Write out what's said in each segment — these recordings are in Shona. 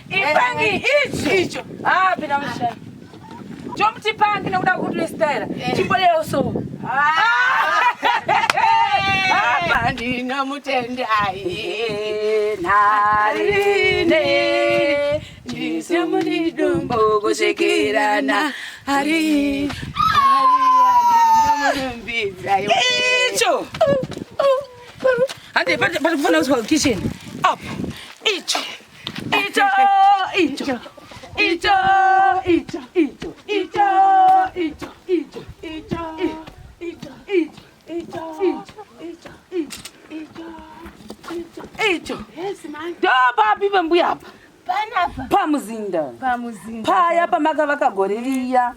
Ipangi icho. Ah, pina mshana. Jomti pangi na uda kutu style. Chimbole oso. Mandi na mutende ai. Narine. Jisamuni dumbo gosekirana. Hari. Icho. Ande, but for us whole kitchen. Up. Icho. Icho. Icho. Icho. Icho. Icho. Icho. Icho. Icho. Icho. Icho. Yes, man. Do babi bambuyapa. Panapa. Pamuzinda. Pamuzinda. Paya pamaka vakagoreriya.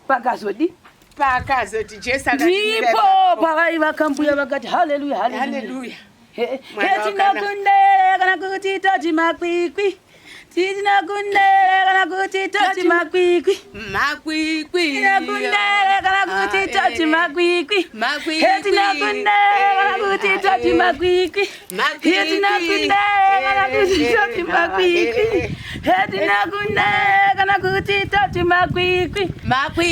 Pakazodi. Pakazoti Jesu ndipo pavai vakambuya vakati haleluya haleluya. Hetinakundele kana kuti toti makwikwi. Tinakundele kana kuti toti makwikwi. Makwikwi. Tinakundele kana kuti toti makwikwi. Hetinakundele kana kuti toti makwikwi. Hetinakundele kana kuti toti makwikwi. Hetinakundele kana kuti toti makwikwi.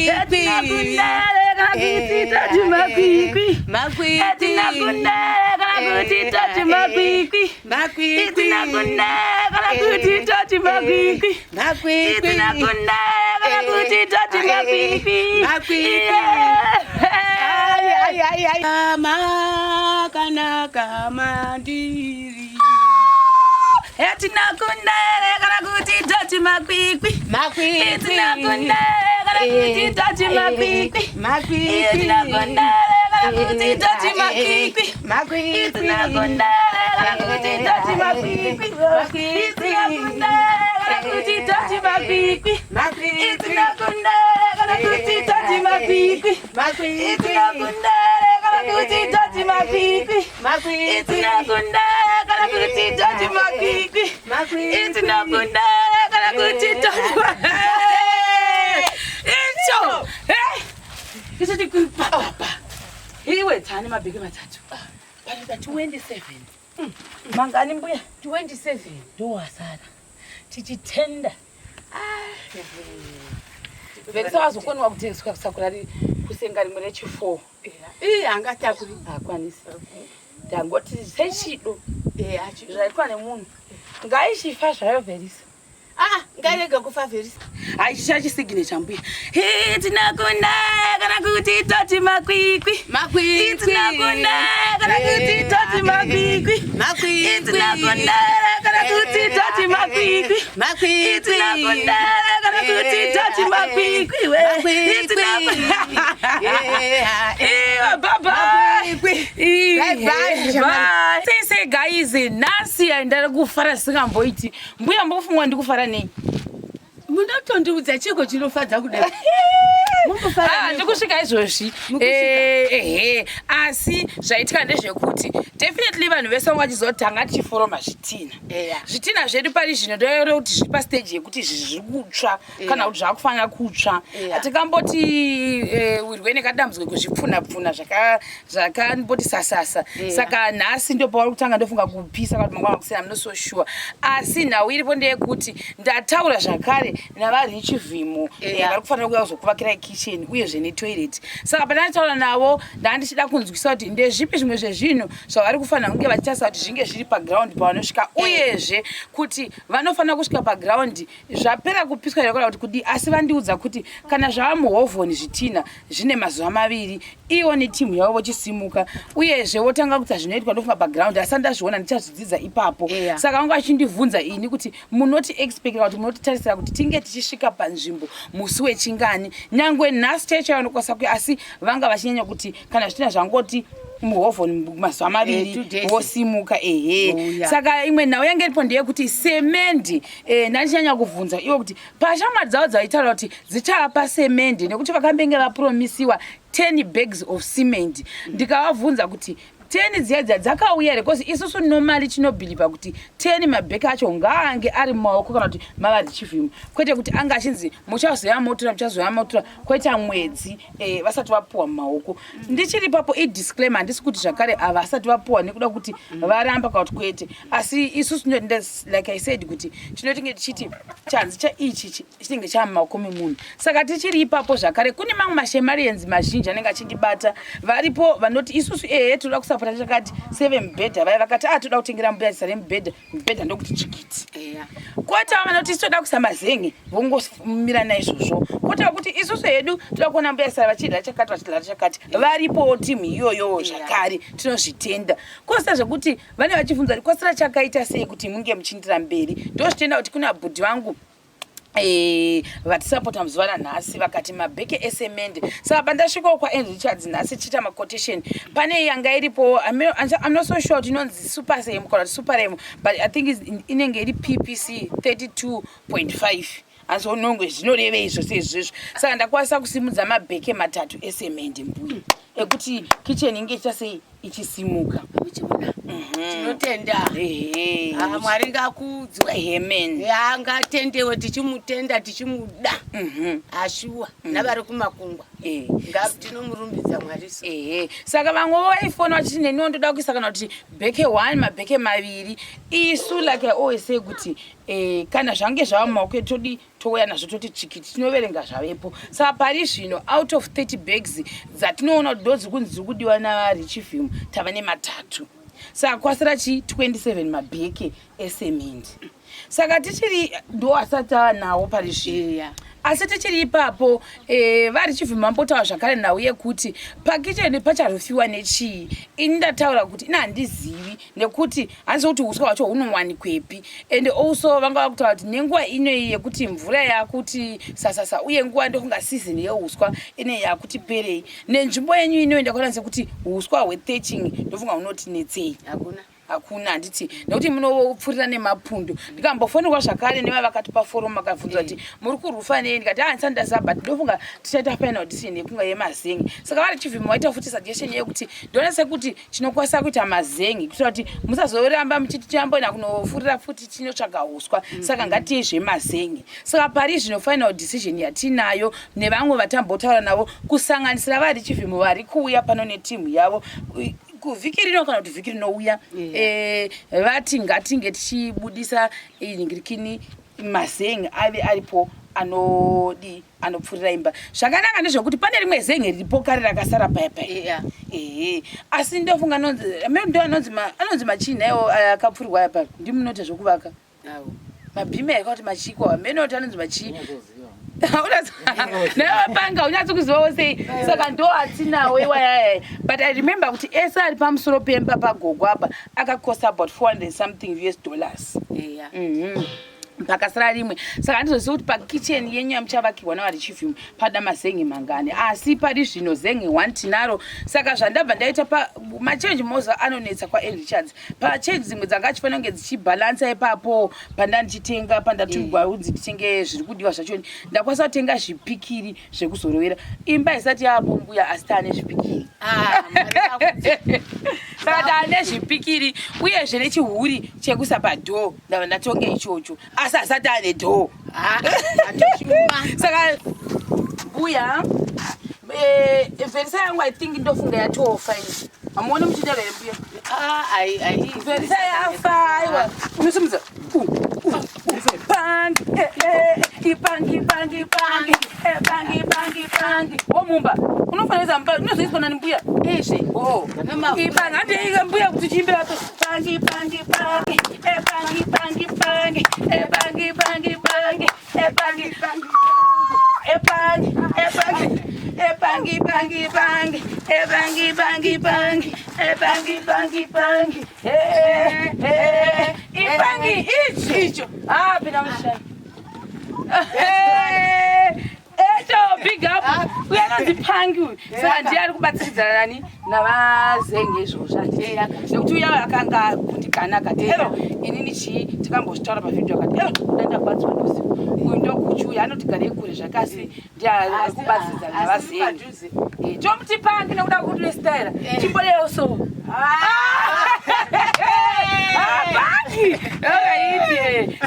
Hetinakundele kana kuti toti makwikwi. Hetinakundele kana kuti toti makwikwi. Hetinakundele kana kuti toti makwikwi. Hetinakundele kana kuti toti makwikwi. Kanaka mandiri. Hetinakundele kana kuti toti makwikwi. Hetinakundele kana kuti toti makwikwi. Hetinakundele kana kuti toti makwikwi. Hetinakundele kana kuti toti makwikwi. Hetinakundele kana kuti toti makwikwi. Hetinakundele kana kuti toti makwikwi. Hetinakundele kana kuti toti makwikwi. Hetinakundele kana kuti toti makwikwi. Hetinakundele kana kuti toti icho. Icho tikupapa. Iwe thani mabheke mathathu. Balida 27. Mangani mbuya 27 ndo wasala. Tithi tender. Vele sawazokona ukuthengiswa kusakulali kusengani mwene chi4. Angatakuri akwanisi. Ndangoti seshido. Zvaitwa nemunhu. Ngaishifa zvayo verisa. Ngarega kufa verisa. Aisha chisignature mbuya. Hetinakundele kana kuti toti makwikwi. Hetinakundele kana kuti toti makwikwi. Hetinakundele kana kuti toti makwikwi. Hetinakundele kana kuti toti makwikwi. Bye. Say guys, nasi aenda kufara singamboiti. Mbuya mbofungwa ndikufara nei? Munotondiudza chiko chinofadza kudai. Ndikusvika izvozvi. Asi zvaitika ndezvekuti definitely vanhu vese vachizotanga tichiforoma zvitina. Zvitina zvedu pari zvino ndoyore kuti zviri pastage yekuti zviri kutsva kana kuti zvakufanira kutsva. Tikamboti wirwe nekadambudziko kuzvipfunapfuna zvakamboti sasasa. Saka nhasi ndo pauri kutanga ndofunga kupisa kuti mangwana kusina I'm not so sure. Asi nhau iripo ndeyekuti ndataura zvakare navari chivhimo vari kufanira kuuya kuzokuvakira kitchen uyezve netoilet. Saka pandataura navo ndandichida kunzwisa kuti ndezvipi zvimwe zvezvinhu zvavari kufanira kunge vachitarisa kuti zvinge zviri paground pavanosvika uyezve kuti vanofanira kusvika paground zvapera kupiswa yakora kuti kudi. Asi vandiudza kuti kana zvava muhovhoni zvitina zvine mazuva maviri ivo netimu yavo vochisimuka uyezve votanga kuti zvinoitwa ndofunga paground. Asi ndazviona ndichazvidzidza ipapo. Saka vanga vachindibvunza ini kuti munoti expecta kuti munotitarisira kuti tinge tichisvika panzvimbo musi wechingani. Nyangwe nhasi chaicho vanokwanisa kuya asi vanga vachinyanya kuti kana zvitina zvangoti muhovhoni mazuva maviri vosimuka. Saka imwe nhau yange iripo ndeyekuti semendi ndandichanyanya kubvunza ivo kuti pashama dzavo dzaitaura kuti dzichapa semendi nekuti vakambenge vapromisiwa 10 bags of cement. Ndikavabvunza kuti 10 dziya dzakauya here because isusu normally tinobhiliva kuti 10 mabheke acho ngaange ari mumaoko kana kuti mava richivhima kwete kuti anga achinzi muchazoya motora kwete mwedzi vasati vapuwa mumaoko. Ndichiri papo idisclaimer handisi kuti zvakare ava vasati vapuwa nekuda kuti varamba kana kuti kwete, asi isusu like I said kuti tinotinge tichiti chanzi chaichi chinenge chamumaoko memunhu. Saka tichiri ipapo zvakare kune mamwe mashemarians mazhinji anenge achindibata varipo vanoti isusu toda kusapota chakati 7 mibhedha vaya vakati toda kutengera mubhedha mibhedha ndokuti chikiti. Kwota vanoti isu toda kusa mazen'e vongomira naizvozvo. Kwota kuti isusu hedu toda kuona mubhedha vachidla chakati varipo timu iyoyo zvakare tinozvitenda. Kosta zvekuti vane vachibvunza kuti kwasira chakaita sei kuti munge muchindira mberi. Ndozvitenda kuti kuna bhudhi vangu vatisapota muzuva ranhasi vakati mabheke esemende. Saka pandasvikawo kwaAndrew Richards nhasi chiita maquotation pane yanga iripo I'm not so sure inonzi Supersem kana Superem but I think inenge iri PPC 32.5 asi unongwe zvinorevei zvose izvozvo. Saka ndakwanisa kusimudza mabheke 3 esemende mbuya ekuti kitchen inge ichasei ichisimuka. Tinotenda Mwari ngakudzwe amen. Ngatendewe tichimutenda tichimuda ashuwa navari kumakungwa tinomurumbidza Mwari. Saka vamwe vaifona vachiti neniwo ndoda kuisa kana kuti bheke 1 mabheke 2 isu like I always say kuti kana zvange zvava mumaoko edu touya nazvo toti chikiti tinoverenga zvavepo. Saka pari zvino out of 30 bags dzatinoona kuti ndodzi kunzi dziri kudiwa naRichivhim tava ne3. Saka kwasira 27 mabheke esemende. Saka tichiri ndo asati nawo pari zvino. Asi tichiri ipapo vaRichivhim vambotaura zvakare nawo yekuti pakitchen pacharofiwa nechii. Ini ndataura kuti handizivi nekuti handisi kuti uswa hwacho hunowanikwepi and also vanga vakutaura kuti nenguva inoyi yekuti mvura yakuti sasasa uye nguva ndofunga season yeuswa ine yakuti perei nenzvimbo yenyu inoyi ndakaona sekuti uswa hwethatching ndofunga hunoti netsei. Hakuna handiti nekuti munopfurira nemapundo. Ndikambofonekwa zvakare nevakatipa forum vakabvunza kuti muri kurufa nei ndikati handisandasa but ndofunga tichaita final audition yekunga yemazen'e. Saka vaRichivhim vaita futi suggestion yekuti ndona sekuti tinokwanisa kuita mazen'e kuitira kuti musazoramba muchiti chamboenda kunofurira futi tinotsvaga uswa. Saka ngatiye zvemazen'e. Saka pari zvino final decision yatinayo nevamwe vatambotaura navo kusanganisira vaRichivhim vari kuuya pano netimu yavo kuvhiki rino kana kuti vhiki rinouya vati ngatinge tichibudisa ningirikini mazen'e ave aripo anopfurira imba. Zvakanaka ndezvekuti pane rimwe zen'e riripo kare rakasara paya. Asi ndofunga anonzi machini nayo akapfurirwa apa ndimunoti zvokuvaka mabhimi yakati machikwa amenoti anonzi machii nevapanga unyatsi kuzivawo sei. Saka ndo atinawo iwayaya but I remember kuti ese ari pamusoro pemba pagogo apa akakosta about 400 something US$. Pakasara rimwe. Saka ndizoziva kuti pakitchen yenyu yamuchavakirwa naVaRichivhim pada mazen'e mangani asi pari zvino zen'e 1 tinaro. Saka zvandabva ndaita machange moza anonetsa kwaAndrew Richards pachange dzimwe dzanga chifanira kunge dzichibalansa ipapo pandandichitenga pandatumirwa udzi nditenge zviri kudiwa zvachoni ndakwanisa kutenga zvipikiri zvekuzorovera imba isati yapo mbuya asi taane zvipikiri. Saka taane zvipikiri uyezve nechihuri chekuisa padhoo ndava ndatonge ichocho asi asati ane dhoo. Saka mbuya Verisa yangu I think ndofunga yatofa ini. Amuone mchitele mbuya. Verisa yafa aiwa. Unosimza. Bangi. Omumba. Unofaneza mba. Unozoiswa nani mbuya? Ibanga ande mbuya kuti chimbira to. Bangi. Ibangi icho. Pina mshana. Big up. We are not the pangu. Saka ndiari kubatsikidzana nani navazen'e izvozvo nekuti uya akanga kundikanaka tero inini chii tikambozvitaura pavidhio akati ndandabatswa nousiku uyu ndokuchiuya anotigarei kure zvakasi ndiari kubatsikidzana navazen'e tomuti pangi nekuda kuti nestaira chimbodeyoso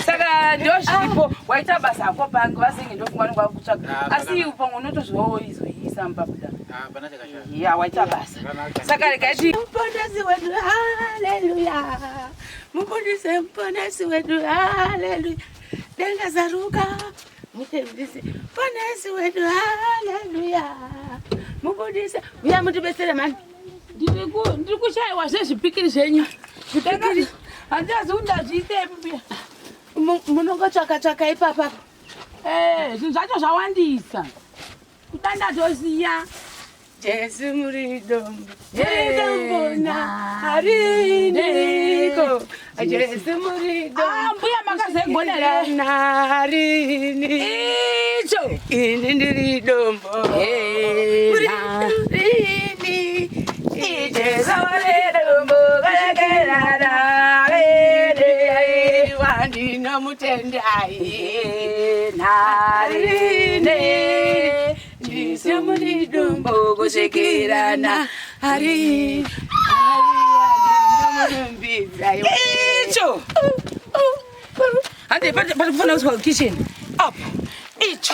Saka ndoshipo waita basa ako pange vasinge ndofungwa kwakutsvaga asi pamwe unotozvaoizoisa mupabuda ya waita basa saka regaiti muponesi wedu haleluya muponesi wedu haleluya denga zaruka mutembise muponesi wedu haleluya muponesi uya mutibesere mani ndiri kushayiwa zvezvipikiri zvenyu zvipikiri handiazi undazviite mbuya munongotsvaka ipapa zvinhu zvacho zvawandisa kudandatosiya Jesu muridombo ndambona hariniko Jesu muridombo mbuya makazegonera narini icho ini ndiridombo rini Jesu muridombo kakerara wandina mutendai narini Jesu muridombo kushekerana hari icho hande patikufanira kuswa kukitchen up icho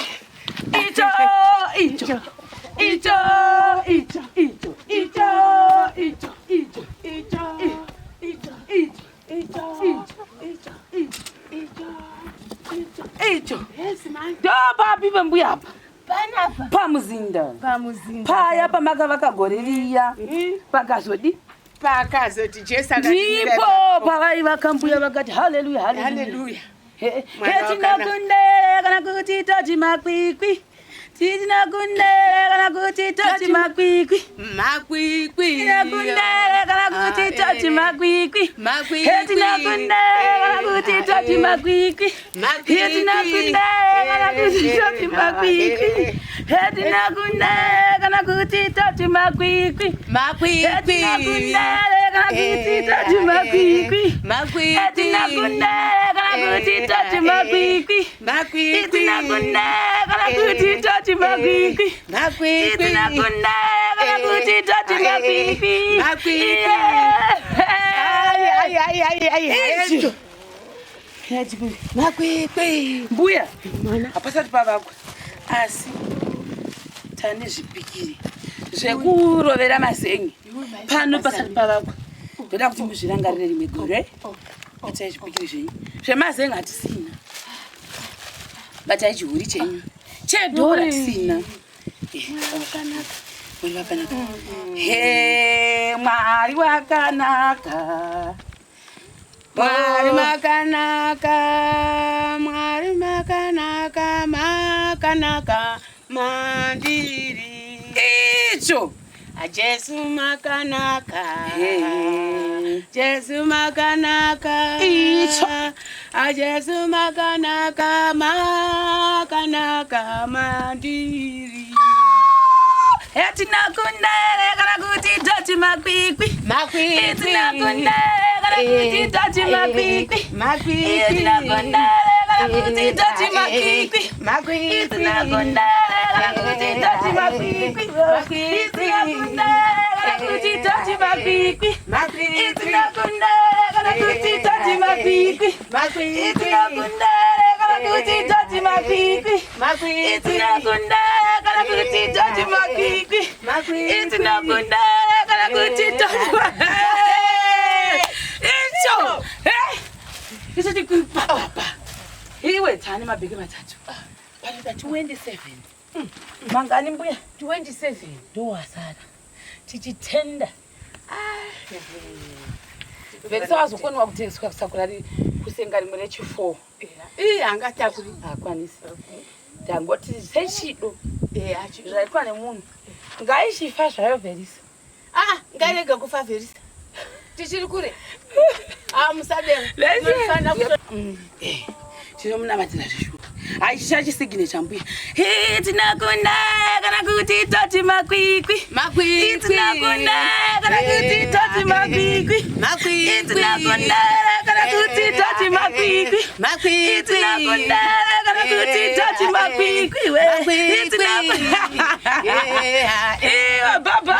icho icho icho icho icho icho icho icho icho icho icho ndopapi pembuyapa pamuzinda paya pamakavaka gore riya pakazodi pakazoti Jesu ndipo pavaivaka mbuya vakati haleluya haleluya hetinokundere kana kuti toti makwikwi titinokundere kana kuti toti makwikwi tinokundere kana kuti toti makwikwi hetinokundere kana kuti toti makwikwi hetinokundere kana kuti toti makwikwi hetinokundere kana kuti toti makwikwi hetinokundere kana kuti toti makwikwi hetinokundere kana kuti toti makwikwi hetinokundere kana kuti toti makwikwi hetinokundere kana kuti toti makwikwi mbuya hapasati pavakwa asi tane zvipikiri zvekurovera mazengi pano pasati pavakwa ndoda kuti muzvirangarire rimwe gore batai zvipikiri zvenyu zvemazengi hatisina batai chihuri chenyu chedhora tisina mwari wakanaka he mwari wakanaka Mwari makanaka Mwari makanaka makanaka mandiri icho Jesu makanaka Jesu makanaka icho Jesu makanaka makanaka mandiri hetinokundere kana kuti toti makwikwi hetinokundere kana kuti toti makwikwi hetinokundere kana kuti toti makwikwi hetinokundere kana kuti toti makwikwi hetinokundere kana kuti toti makwikwi hetinokundere kana kuti toti makwikwi hetinokundere kana kuti toti makwikwi hetinokundere kana kuti toti makwikwi hetinokundere kana kuti toti icho icho chikupapa iwe tsane mabheki matatu panoda 27 mangani mbuya 27 ndowasara tichitenda vekusawazokoniwa kutengeswa kusakura kusenga rimwe rechi4 hangatakuri hakwanisi ndangoti sechido zvaitwa nemunhu ngaichifa zvayo vherisa ngairega kufa vherisa tichiri kure musademo tinomunamatira zvishuwa aichicha chisignature mbuya hetinokunda kana kuti toti makwikwi hetinokunda kana kuti toti makwikwi hetinokunda kana kuti toti makwikwi hetinokunda kana kuti toti makwikwi hetinokunda baba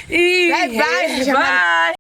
Ih, Bye, bye, bye.